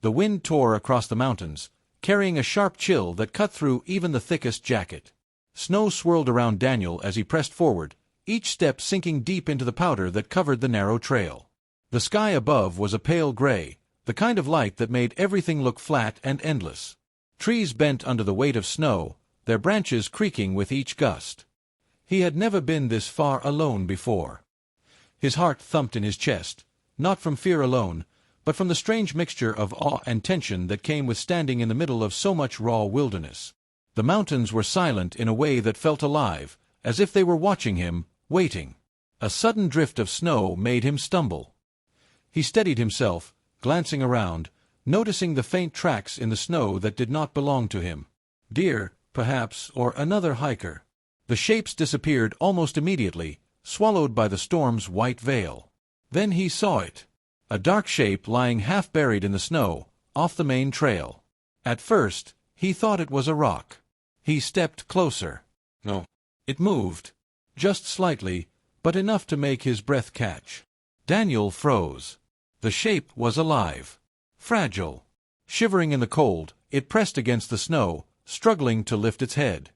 The wind tore across the mountains, carrying a sharp chill that cut through even the thickest jacket. Snow swirled around Daniel as he pressed forward, each step sinking deep into the powder that covered the narrow trail. The sky above was a pale gray, the kind of light that made everything look flat and endless. Trees bent under the weight of snow, their branches creaking with each gust. He had never been this far alone before. His heart thumped in his chest, not from fear alone, but from the strange mixture of awe and tension that came with standing in the middle of so much raw wilderness. The mountains were silent in a way that felt alive, as if they were watching him, waiting. A sudden drift of snow made him stumble. He steadied himself, glancing around, noticing the faint tracks in the snow that did not belong to him. Deer, perhaps, or another hiker. The shapes disappeared almost immediately, swallowed by the storm's white veil. Then he saw it. A dark shape lying half buried in the snow, off the main trail. At first, he thought it was a rock. He stepped closer. No. It moved. Just slightly, but enough to make his breath catch. Daniel froze. The shape was alive. Fragile. Shivering in the cold, it pressed against the snow, struggling to lift its head.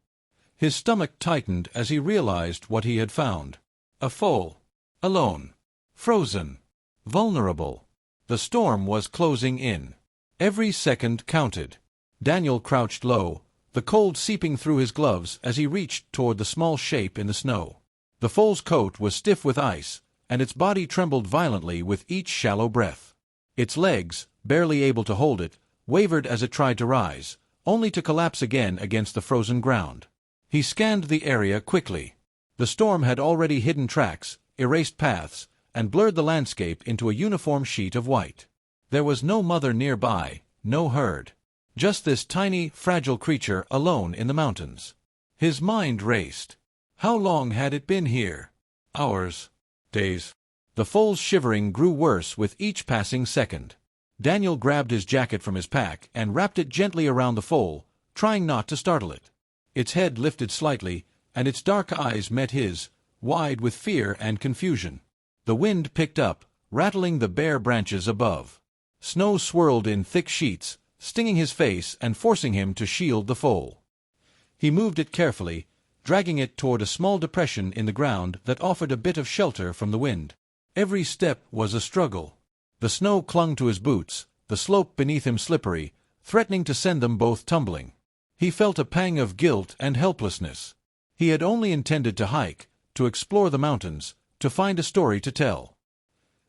His stomach tightened as he realized what he had found. A foal. Alone. Frozen. Vulnerable. The storm was closing in. Every second counted. Daniel crouched low, the cold seeping through his gloves as he reached toward the small shape in the snow. The foal's coat was stiff with ice, and its body trembled violently with each shallow breath. Its legs, barely able to hold it, wavered as it tried to rise, only to collapse again against the frozen ground. He scanned the area quickly. The storm had already hidden tracks, erased paths, and blurred the landscape into a uniform sheet of white. There was no mother nearby, no herd. Just this tiny, fragile creature alone in the mountains. His mind raced. How long had it been here? Hours. Days. The foal's shivering grew worse with each passing second. Daniel grabbed his jacket from his pack and wrapped it gently around the foal, trying not to startle it. Its head lifted slightly, and its dark eyes met his, wide with fear and confusion. The wind picked up, rattling the bare branches above. Snow swirled in thick sheets, stinging his face and forcing him to shield the foal. He moved it carefully, dragging it toward a small depression in the ground that offered a bit of shelter from the wind. Every step was a struggle. The snow clung to his boots, the slope beneath him slippery, threatening to send them both tumbling. He felt a pang of guilt and helplessness. He had only intended to hike, to explore the mountains, to find a story to tell.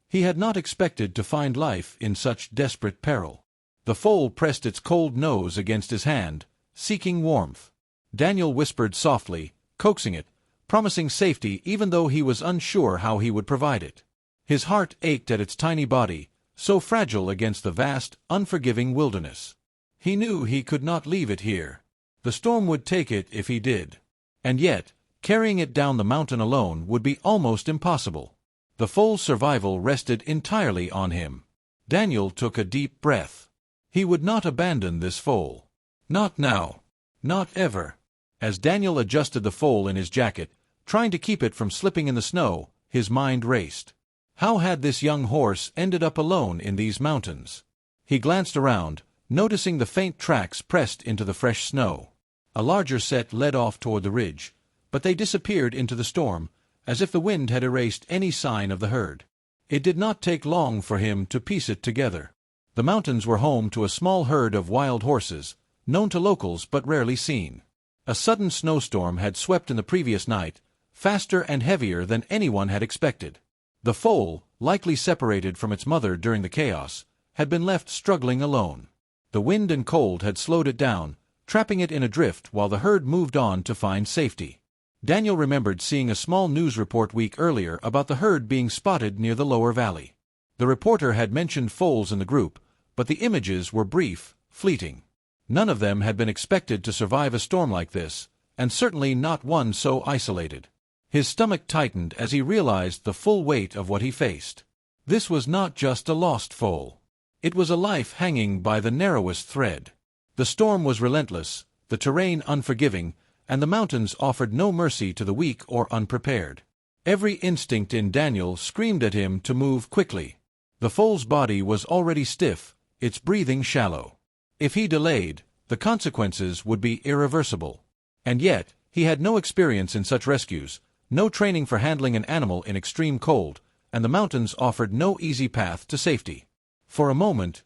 He had not expected to find life in such desperate peril. The foal pressed its cold nose against his hand, seeking warmth. Daniel whispered softly, coaxing it, promising safety even though he was unsure how he would provide it. His heart ached at its tiny body, so fragile against the vast, unforgiving wilderness. He knew he could not leave it here. The storm would take it if he did. And yet, carrying it down the mountain alone would be almost impossible. The foal's survival rested entirely on him. Daniel took a deep breath. He would not abandon this foal. Not now. Not ever. As Daniel adjusted the foal in his jacket, trying to keep it from slipping in the snow, his mind raced. How had this young horse ended up alone in these mountains? He glanced around, noticing the faint tracks pressed into the fresh snow. A larger set led off toward the ridge, but they disappeared into the storm, as if the wind had erased any sign of the herd. It did not take long for him to piece it together. The mountains were home to a small herd of wild horses, known to locals but rarely seen. A sudden snowstorm had swept in the previous night, faster and heavier than anyone had expected. The foal, likely separated from its mother during the chaos, had been left struggling alone. The wind and cold had slowed it down, trapping it in a drift while the herd moved on to find safety. Daniel remembered seeing a small news report week earlier about the herd being spotted near the lower valley. The reporter had mentioned foals in the group, but the images were brief, fleeting. None of them had been expected to survive a storm like this, and certainly not one so isolated. His stomach tightened as he realized the full weight of what he faced. This was not just a lost foal. It was a life hanging by the narrowest thread. The storm was relentless, the terrain unforgiving, and the mountains offered no mercy to the weak or unprepared. Every instinct in Daniel screamed at him to move quickly. The foal's body was already stiff, its breathing shallow. If he delayed, the consequences would be irreversible. And yet, he had no experience in such rescues, no training for handling an animal in extreme cold, and the mountains offered no easy path to safety. For a moment,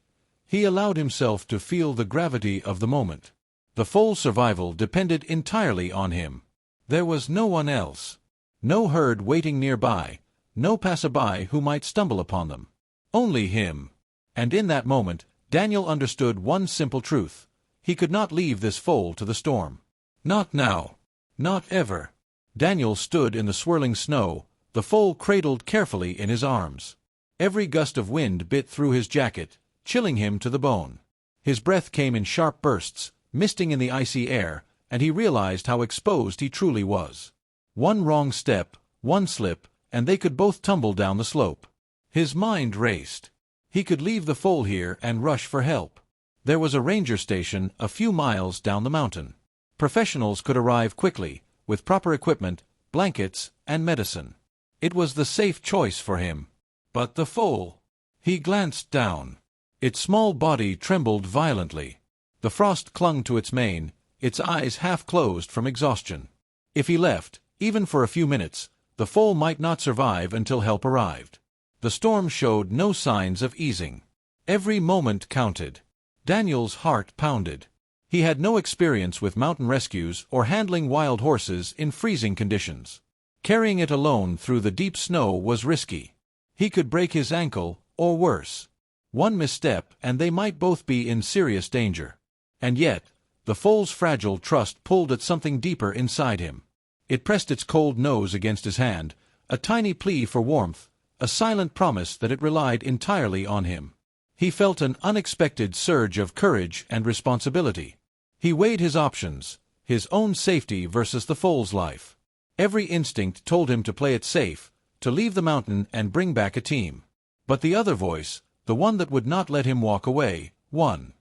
he allowed himself to feel the gravity of the moment. The foal's survival depended entirely on him. There was no one else. No herd waiting nearby, no passerby who might stumble upon them. Only him. And in that moment, Daniel understood one simple truth. He could not leave this foal to the storm. Not now. Not ever. Daniel stood in the swirling snow, the foal cradled carefully in his arms. Every gust of wind bit through his jacket, chilling him to the bone. His breath came in sharp bursts, misting in the icy air, and he realized how exposed he truly was. One wrong step, one slip, and they could both tumble down the slope. His mind raced. He could leave the foal here and rush for help. There was a ranger station a few miles down the mountain. Professionals could arrive quickly, with proper equipment, blankets, and medicine. It was the safe choice for him. But the foal. He glanced down. Its small body trembled violently. The frost clung to its mane, its eyes half closed from exhaustion. If he left, even for a few minutes, the foal might not survive until help arrived. The storm showed no signs of easing. Every moment counted. Daniel's heart pounded. He had no experience with mountain rescues or handling wild horses in freezing conditions. Carrying it alone through the deep snow was risky. He could break his ankle, or worse. One misstep and they might both be in serious danger. And yet, the foal's fragile trust pulled at something deeper inside him. It pressed its cold nose against his hand, a tiny plea for warmth, a silent promise that it relied entirely on him. He felt an unexpected surge of courage and responsibility. He weighed his options, his own safety versus the foal's life. Every instinct told him to play it safe, to leave the mountain and bring back a team. But the other voice, the one that would not let him walk away, won.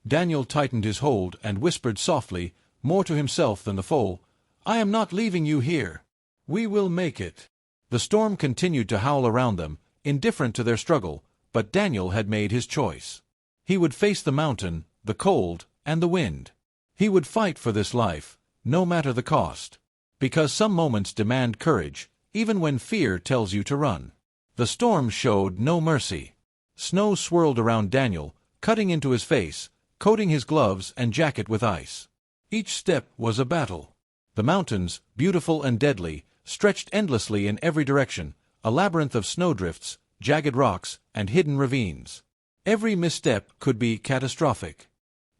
Daniel tightened his hold and whispered softly, more to himself than the foal, "I am not leaving you here. We will make it." The storm continued to howl around them, indifferent to their struggle, but Daniel had made his choice. He would face the mountain, the cold, and the wind. He would fight for this life, no matter the cost. Because some moments demand courage, even when fear tells you to run. The storm showed no mercy. Snow swirled around Daniel, cutting into his face, coating his gloves and jacket with ice. Each step was a battle. The mountains, beautiful and deadly, stretched endlessly in every direction, a labyrinth of snowdrifts, jagged rocks, and hidden ravines. Every misstep could be catastrophic.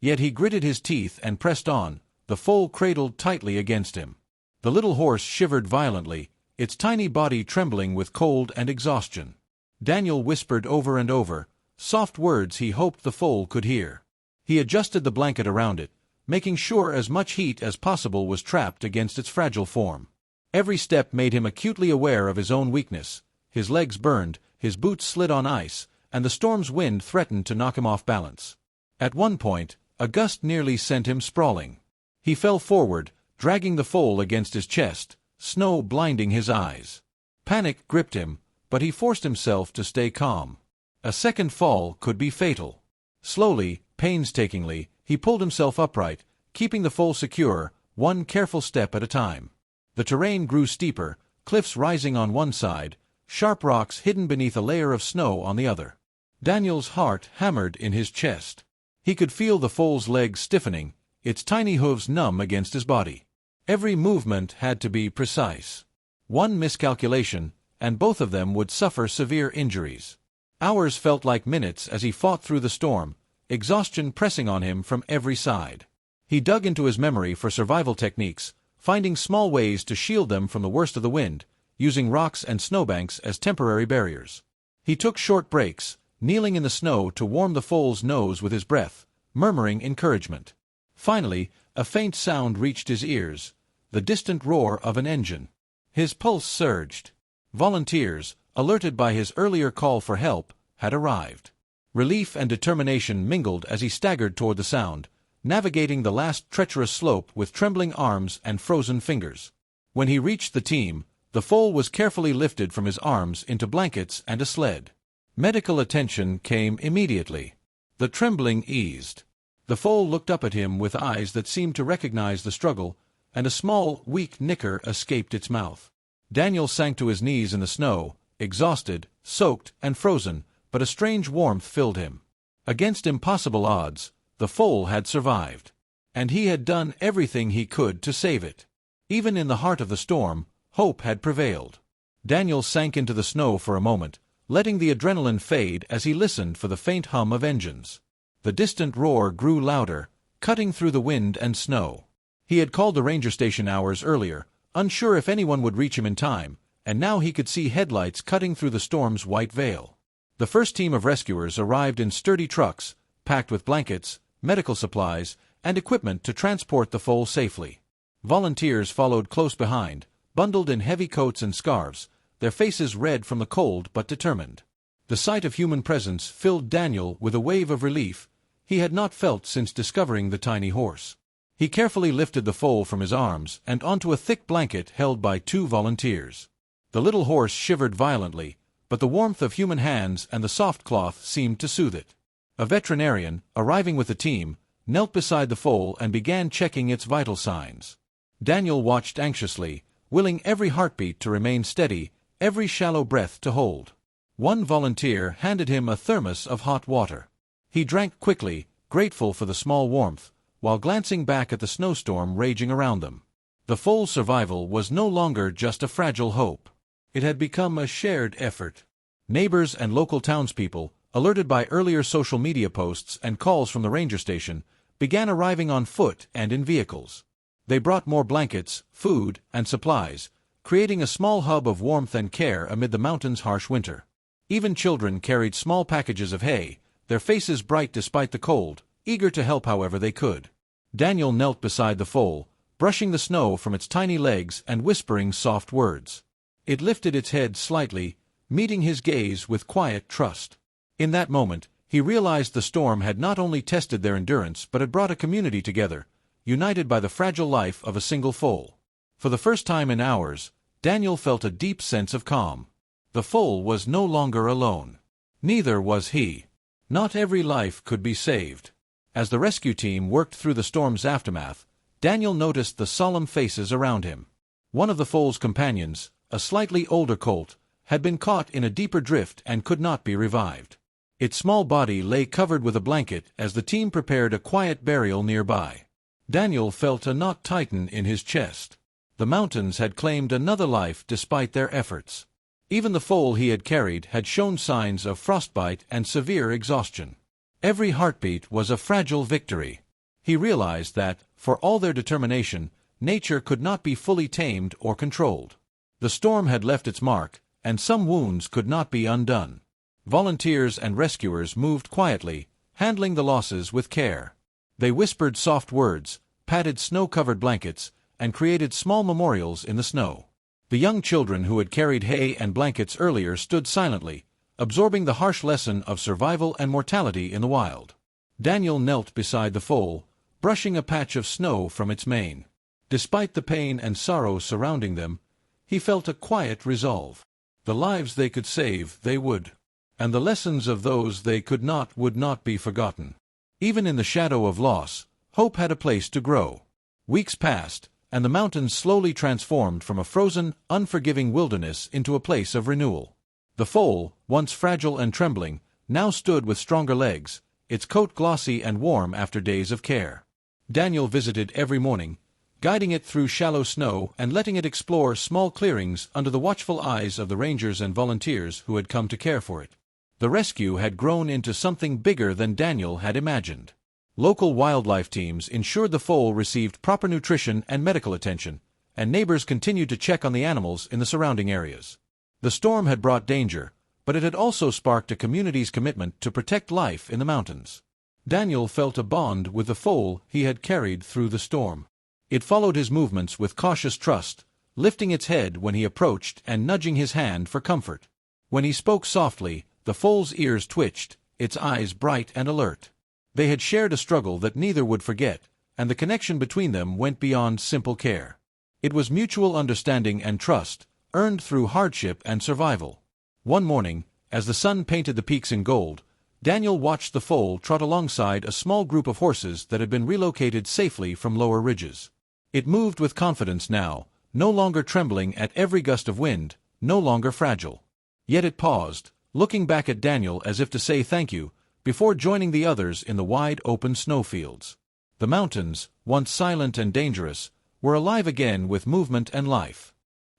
Yet he gritted his teeth and pressed on, the foal cradled tightly against him. The little horse shivered violently, its tiny body trembling with cold and exhaustion. Daniel whispered over and over, soft words he hoped the foal could hear. He adjusted the blanket around it, making sure as much heat as possible was trapped against its fragile form. Every step made him acutely aware of his own weakness. His legs burned, his boots slid on ice, and the storm's wind threatened to knock him off balance. At one point, a gust nearly sent him sprawling. He fell forward, dragging the foal against his chest, snow blinding his eyes. Panic gripped him, but he forced himself to stay calm. A second fall could be fatal. Slowly, painstakingly, he pulled himself upright, keeping the foal secure, one careful step at a time. The terrain grew steeper, cliffs rising on one side, sharp rocks hidden beneath a layer of snow on the other. Daniel's heart hammered in his chest. He could feel the foal's legs stiffening, its tiny hooves numb against his body. Every movement had to be precise. One miscalculation, and both of them would suffer severe injuries. Hours felt like minutes as he fought through the storm, exhaustion pressing on him from every side. He dug into his memory for survival techniques, finding small ways to shield them from the worst of the wind, using rocks and snowbanks as temporary barriers. He took short breaks, kneeling in the snow to warm the foal's nose with his breath, murmuring encouragement. Finally, a faint sound reached his ears, the distant roar of an engine. His pulse surged. Volunteers, alerted by his earlier call for help, had arrived. Relief and determination mingled as he staggered toward the sound, navigating the last treacherous slope with trembling arms and frozen fingers. When he reached the team, the foal was carefully lifted from his arms into blankets and a sled. Medical attention came immediately. The trembling eased. The foal looked up at him with eyes that seemed to recognize the struggle, and a small, weak nicker escaped its mouth. Daniel sank to his knees in the snow, exhausted, soaked, and frozen, but a strange warmth filled him. Against impossible odds, the foal had survived. And he had done everything he could to save it. Even in the heart of the storm, hope had prevailed. Daniel sank into the snow for a moment, letting the adrenaline fade as he listened for the faint hum of engines. The distant roar grew louder, cutting through the wind and snow. He had called the ranger station hours earlier, unsure if anyone would reach him in time, and now he could see headlights cutting through the storm's white veil. The first team of rescuers arrived in sturdy trucks, packed with blankets, medical supplies, and equipment to transport the foal safely. Volunteers followed close behind, bundled in heavy coats and scarves, their faces red from the cold but determined. The sight of human presence filled Daniel with a wave of relief he had not felt since discovering the tiny horse. He carefully lifted the foal from his arms and onto a thick blanket held by 2 volunteers. The little horse shivered violently, but the warmth of human hands and the soft cloth seemed to soothe it. A veterinarian, arriving with the team, knelt beside the foal and began checking its vital signs. Daniel watched anxiously, willing every heartbeat to remain steady, every shallow breath to hold. One volunteer handed him a thermos of hot water. He drank quickly, grateful for the small warmth, while glancing back at the snowstorm raging around them. The foal's survival was no longer just a fragile hope. It had become a shared effort. Neighbors and local townspeople, alerted by earlier social media posts and calls from the ranger station, began arriving on foot and in vehicles. They brought more blankets, food, and supplies, creating a small hub of warmth and care amid the mountain's harsh winter. Even children carried small packages of hay, their faces bright despite the cold, eager to help however they could. Daniel knelt beside the foal, brushing the snow from its tiny legs and whispering soft words. It lifted its head slightly, meeting his gaze with quiet trust. In that moment, he realized the storm had not only tested their endurance but had brought a community together, united by the fragile life of a single foal. For the first time in hours, Daniel felt a deep sense of calm. The foal was no longer alone. Neither was he. Not every life could be saved. As the rescue team worked through the storm's aftermath, Daniel noticed the solemn faces around him. One of the foal's companions, a slightly older colt, had been caught in a deeper drift and could not be revived. Its small body lay covered with a blanket as the team prepared a quiet burial nearby. Daniel felt a knot tighten in his chest. The mountains had claimed another life despite their efforts. Even the foal he had carried had shown signs of frostbite and severe exhaustion. Every heartbeat was a fragile victory. He realized that, for all their determination, nature could not be fully tamed or controlled. The storm had left its mark, and some wounds could not be undone. Volunteers and rescuers moved quietly, handling the losses with care. They whispered soft words, patted snow-covered blankets, and created small memorials in the snow. The young children who had carried hay and blankets earlier stood silently, absorbing the harsh lesson of survival and mortality in the wild. Daniel knelt beside the foal, brushing a patch of snow from its mane. Despite the pain and sorrow surrounding them, he felt a quiet resolve. The lives they could save, they would. And the lessons of those they could not would not be forgotten. Even in the shadow of loss, hope had a place to grow. Weeks passed, and the mountains slowly transformed from a frozen, unforgiving wilderness into a place of renewal. The foal, once fragile and trembling, now stood with stronger legs, its coat glossy and warm after days of care. Daniel visited every morning, guiding it through shallow snow and letting it explore small clearings under the watchful eyes of the rangers and volunteers who had come to care for it. The rescue had grown into something bigger than Daniel had imagined. Local wildlife teams ensured the foal received proper nutrition and medical attention, and neighbors continued to check on the animals in the surrounding areas. The storm had brought danger, but it had also sparked a community's commitment to protect life in the mountains. Daniel felt a bond with the foal he had carried through the storm. It followed his movements with cautious trust, lifting its head when he approached and nudging his hand for comfort. When he spoke softly, the foal's ears twitched, its eyes bright and alert. They had shared a struggle that neither would forget, and the connection between them went beyond simple care. It was mutual understanding and trust, earned through hardship and survival. One morning, as the sun painted the peaks in gold, Daniel watched the foal trot alongside a small group of horses that had been relocated safely from lower ridges. It moved with confidence now, no longer trembling at every gust of wind, no longer fragile. Yet it paused, looking back at Daniel as if to say thank you, before joining the others in the wide open snowfields. The mountains, once silent and dangerous, were alive again with movement and life.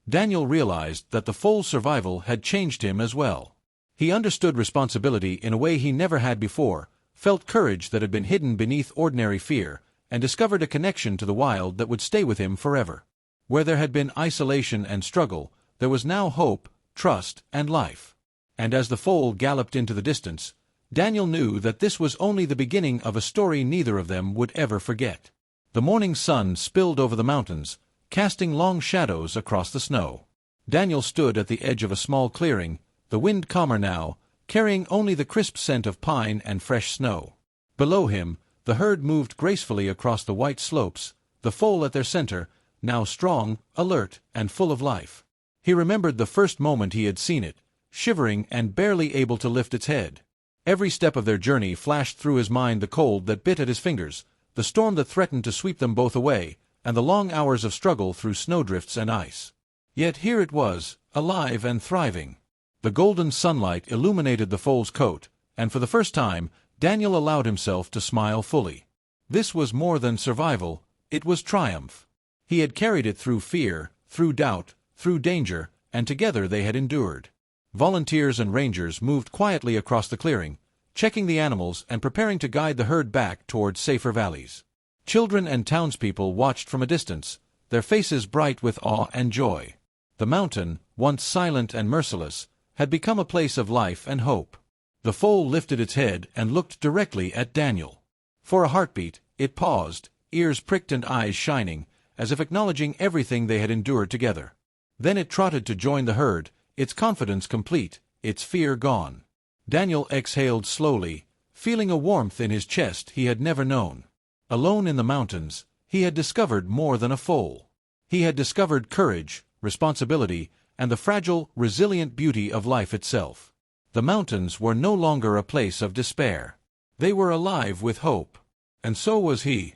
Daniel realized that the foal's survival had changed him as well. He understood responsibility in a way he never had before, felt courage that had been hidden beneath ordinary fear, and discovered a connection to the wild that would stay with him forever. Where there had been isolation and struggle, there was now hope, trust, and life. And as the foal galloped into the distance, Daniel knew that this was only the beginning of a story neither of them would ever forget. The morning sun spilled over the mountains, casting long shadows across the snow. Daniel stood at the edge of a small clearing, the wind calmer now, carrying only the crisp scent of pine and fresh snow. Below him, the herd moved gracefully across the white slopes, the foal at their center, now strong, alert, and full of life. He remembered the first moment he had seen it, shivering and barely able to lift its head. Every step of their journey flashed through his mind the cold that bit at his fingers, the storm that threatened to sweep them both away, and the long hours of struggle through snowdrifts and ice. Yet here it was, alive and thriving. The golden sunlight illuminated the foal's coat, and for the first time, Daniel allowed himself to smile fully. This was more than survival, it was triumph. He had carried it through fear, through doubt, through danger, and together they had endured. Volunteers and rangers moved quietly across the clearing, checking the animals and preparing to guide the herd back toward safer valleys. Children and townspeople watched from a distance, their faces bright with awe and joy. The mountain, once silent and merciless, had become a place of life and hope. The foal lifted its head and looked directly at Daniel. For a heartbeat, it paused, ears pricked and eyes shining, as if acknowledging everything they had endured together. Then it trotted to join the herd, its confidence complete, its fear gone. Daniel exhaled slowly, feeling a warmth in his chest he had never known. Alone in the mountains, he had discovered more than a foal. He had discovered courage, responsibility, and the fragile, resilient beauty of life itself. The mountains were no longer a place of despair. They were alive with hope. And so was he.